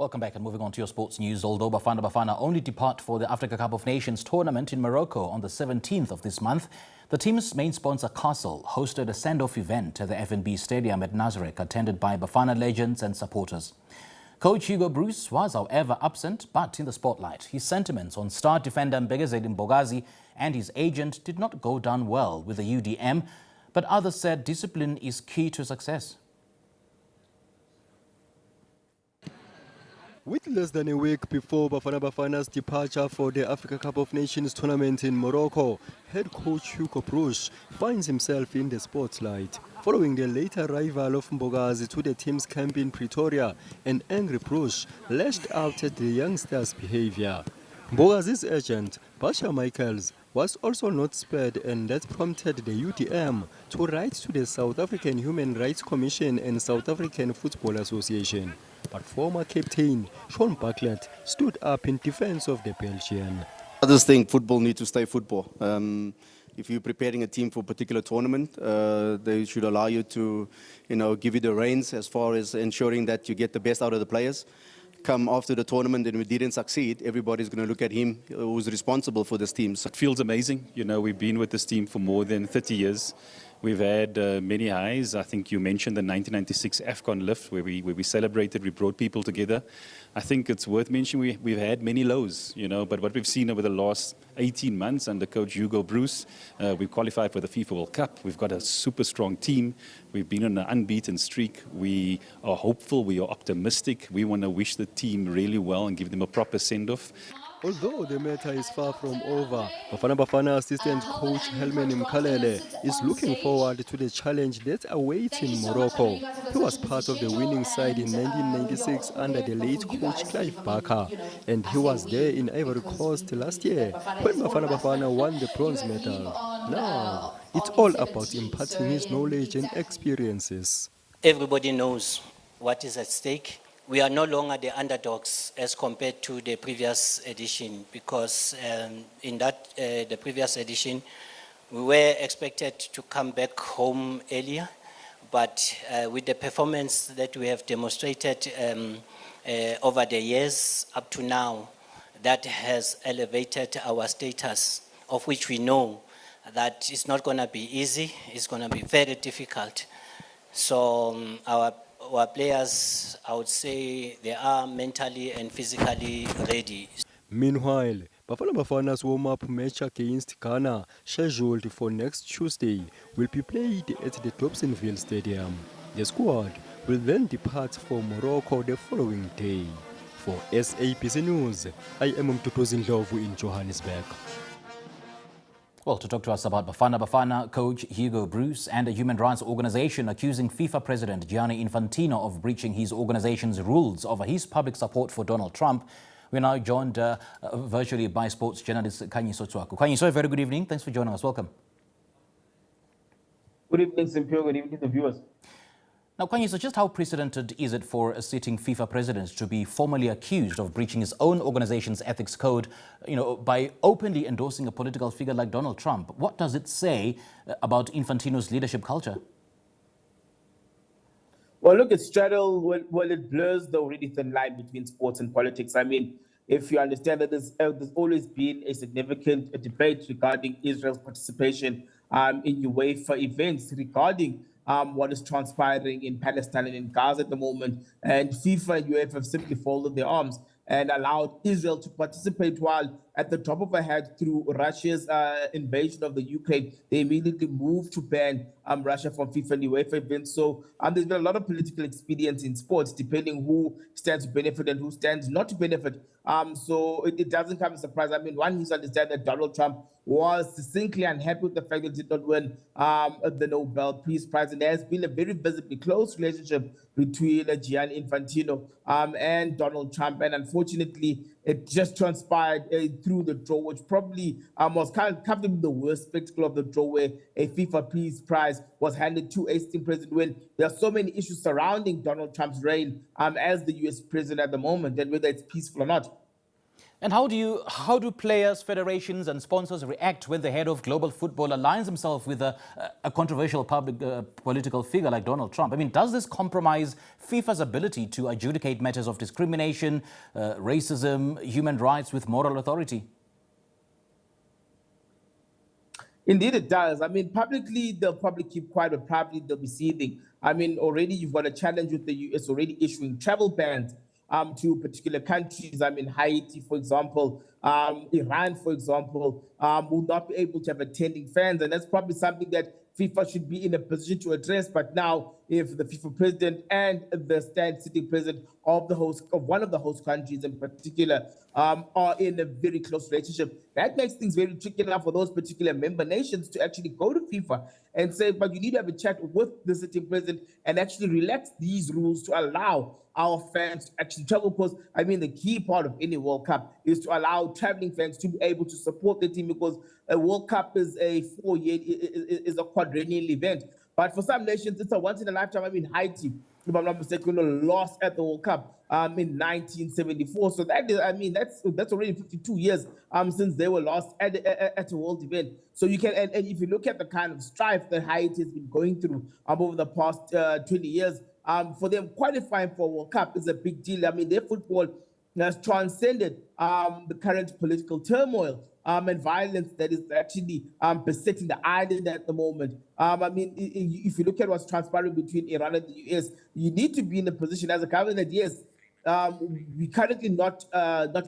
Welcome back and moving on to your sports news. Although Bafana Bafana only depart for the Africa Cup of Nations tournament in Morocco on the 17th of this month, the team's main sponsor Castle hosted a sendoff event at the FNB Stadium at Nazareth, attended by Bafana legends and supporters. Coach Hugo Bruce was, however, absent but in the spotlight. His sentiments on star defender Mbegezeli Mbogazi and his agent did not go down well with the UDM, but others said discipline is key to success. With less than a week before Bafana Bafana's departure for the Africa Cup of Nations tournament in Morocco, head coach Hugo Bruce finds himself in the spotlight. Following the late arrival of Mbogazi to the team's camp in Pretoria, an angry Bruce lashed out at the youngsters' behavior. Mbogazi's agent, Basha Michaels, was also not spared, and that prompted the UDM to write to the South African Human Rights Commission and South African Football Association. But former captain Sean Bucklet stood up in defense of the Belgian. I just think football needs to stay football. If you're preparing a team for a particular tournament, they should allow you to, give you the reins as far as ensuring that you get the best out of the players. Come after the tournament and we didn't succeed, everybody's going to look at him who's responsible for this team. It feels amazing. We've been with this team for more than 30 years. We've had many highs. I think you mentioned the 1996 AFCON lift where we celebrated, we brought people together. I think it's worth mentioning we've had many lows, but what we've seen over the last 18 months under coach Hugo Bruce, we've qualified for the FIFA World Cup. We've got a super strong team. We've been on an unbeaten streak. We are hopeful, we are optimistic. We want to wish the team really well and give them a proper send-off. Although the matter is far from over, Bafana Bafana assistant coach Helman Mkhalele is looking forward to the challenge that awaits in Morocco. He was part of the winning side in 1996 under the late coach Clive Barker, and he was there in Ivory Coast last year when Bafana Bafana won the bronze medal. Now, it's all about imparting his knowledge and experiences. Everybody knows what is at stake. We are no longer the underdogs as compared to the previous edition, because in the previous edition we were expected to come back home earlier, but with the performance that we have demonstrated over the years up to now, that has elevated our status, of which we know that it's not going to be easy, it's going to be very difficult. So our players, I would say, they are mentally and physically ready. Meanwhile, Bafana Bafana's warm-up match against Ghana, scheduled for next Tuesday, will be played at the Dobsonville Stadium. The squad will then depart for Morocco the following day. For SABC News, I am Mtutuzi Ndlovu in Johannesburg. Well, to talk to us about Bafana Bafana, coach Hugo Bruce and a human rights organization accusing FIFA President Gianni Infantino of breaching his organization's rules over his public support for Donald Trump, we're now joined virtually by sports journalist Khanyiso Tshwaku. Khanyiso, a very good evening. Thanks for joining us. Welcome. Good evening, Simpio. Good evening to the viewers. Now, Khanyiso, just how precedented is it for a sitting FIFA president to be formally accused of breaching his own organization's ethics code, by openly endorsing a political figure like Donald Trump? What does it say about Infantino's leadership culture? Well, look, it it blurs the already thin line between sports and politics. I mean, if you understand that there's always been a significant debate regarding Israel's participation in UEFA events regarding what is transpiring in Palestine and in Gaza at the moment. And FIFA and UEFA have simply folded their arms and allowed Israel to participate, while at the top of her head, through Russia's invasion of the Ukraine, they immediately moved to ban Russia from FIFA and UEFA events. So there's been a lot of political expedience in sports, depending who stands to benefit and who stands not to benefit. So it doesn't come as a surprise. I mean, one needs to understand that Donald Trump was distinctly unhappy with the fact that he did not win the Nobel Peace Prize. And there has been a very visibly close relationship between Gianni Infantino and Donald Trump. And unfortunately, it just transpired through the draw, which probably was kind of comfortably the worst spectacle of the draw, where a FIFA Peace Prize was handed to a sitting president when there are so many issues surrounding Donald Trump's reign as the U.S. president at the moment, and whether it's peaceful or not. And how do players, federations and sponsors react when the head of global football aligns himself with a controversial public political figure like Donald Trump? I mean, does this compromise FIFA's ability to adjudicate matters of discrimination, racism, human rights with moral authority? Indeed, it does. I mean, publicly, they'll probably keep quiet, but probably they'll be seething. I mean, already you've got a challenge with the US already issuing travel bans to particular countries. I mean, Haiti, for example, Iran, for example, will not be able to have attending fans. And that's probably something that FIFA should be in a position to address. But now, if the FIFA president and the sitting president of one of the host countries in particular are in a very close relationship, that makes things very tricky now for those particular member nations to actually go to FIFA and say, but you need to have a chat with the sitting president and actually relax these rules to allow our fans to actually travel. Because, I mean, the key part of any World Cup is to allow traveling fans to be able to support the team, because a World Cup is a quadrennial event. But for some nations, it's a once-in-a-lifetime. I mean, Haiti, if I'm not mistaken, lost at the World Cup in 1974. So that is, I mean, that's already 52 years since they were lost at a world event. So you can, and if you look at the kind of strife that Haiti has been going through over the past 20 years, for them qualifying for a World Cup is a big deal. I mean, their football has transcended the current political turmoil and violence that is actually besetting the island at the moment. I mean, if you look at what's transpiring between Iran and the US, you need to be in a position as a government that, yes, we're currently not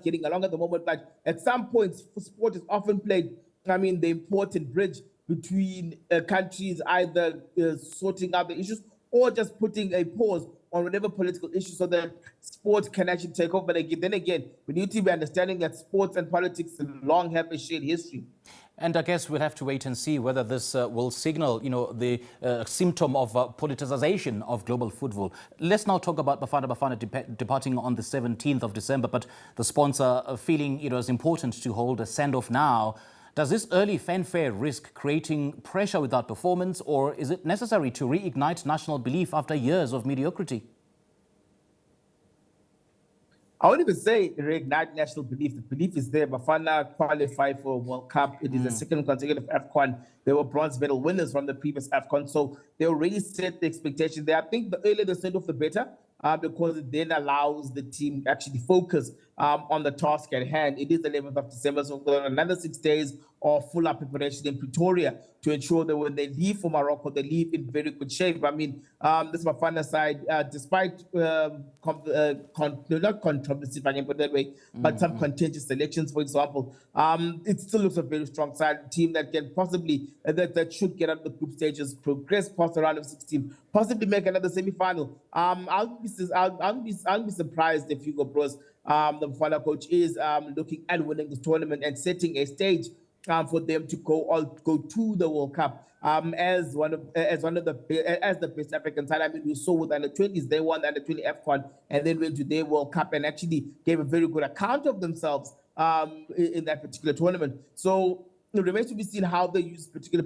getting along at the moment, but at some point, sport is often played, I mean, the important bridge between countries either sorting out the issues or just putting a pause on whatever political issue so that sports can actually take over. But then again, we need to be understanding that sports and politics long have a shared history. And I guess we'll have to wait and see whether this will signal, the symptom of politicization of global football. Let's now talk about Bafana Bafana departing on the 17th of December, but the sponsor feeling it was important to hold a send-off now. Does this early fanfare risk creating pressure without performance, or is it necessary to reignite national belief after years of mediocrity? I won't even say reignite national belief. The belief is there. Bafana qualified for a World Cup. It is the second consecutive AFCON. They were bronze medal winners from the previous AFCON. So they already set the expectation there. I think the earlier the send-off, the better, because it then allows the team actually focus on the task at hand. It is the 11th of December, so we've got another 6 days of full-up preparation in Pretoria to ensure that when they leave for Morocco, they leave in very good shape. I mean, this Bafana side, despite not controversy, if I can put it that way, but some contentious selections, for example, it still looks a very strong side, a team that can possibly, that should get out of the group stages, progress past the round of 16, possibly make another semi-final. I'll be surprised if Hugo Bros, the Bafana coach, is looking at winning this tournament and setting a stage for them to go to the World Cup as the best African side. I mean, we saw with under 20s, they won the under 20 AFCON and then went to their World Cup and actually gave a very good account of themselves in that particular tournament. So it remains to be seen how they use particular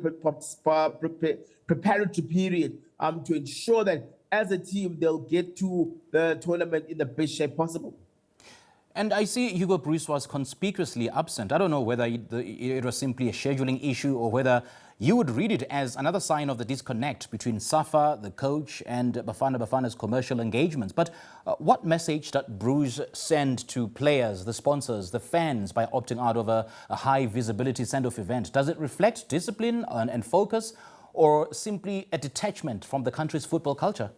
preparatory period to ensure that as a team they'll get to the tournament in the best shape possible. And I see Hugo Bruce was conspicuously absent. I don't know whether it was simply a scheduling issue or whether you would read it as another sign of the disconnect between Safa, the coach, and Bafana's commercial engagements. But what message did Bruce send to players, the sponsors, the fans by opting out of a high-visibility send-off event? Does it reflect discipline and focus, or simply a detachment from the country's football culture?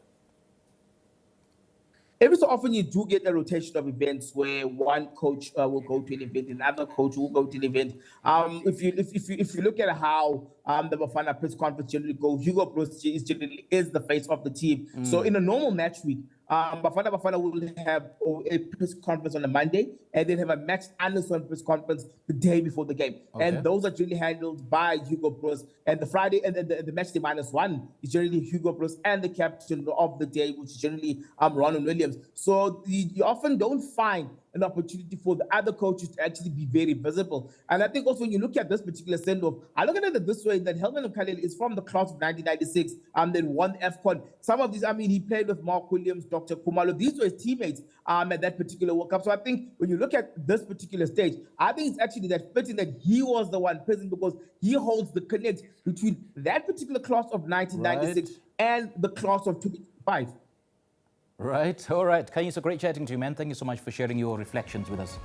Every so often you do get a rotation of events where one coach will go to an event, another coach will go to an event. If you look at how the Bafana press conference generally goes, Hugo Bros generally is the face of the team. So in a normal match week, Bafana will have a press conference on a Monday and then have a match analyst press conference the day before the game. Okay. And those are generally handled by Hugo Bros. And the Friday and the match day -1 is generally Hugo Bros and the captain of the day, which is generally Ronald Williams. So you often don't find an opportunity for the other coaches to actually be very visible. And I think also when you look at this particular send-off, I look at it this way, that Helman Mkhalele is from the class of 1996 and then won AFCON. Some of these, I mean, he played with Mark Williams, Dr. Kumalo. These were his teammates at that particular World Cup. So I think when you look at this particular stage, I think it's actually that fitting that he was the one present, because he holds the connect between that particular class of 1996 and the class of 2005. Right. All right. Khanyiso, great chatting to you, man. Thank you so much for sharing your reflections with us.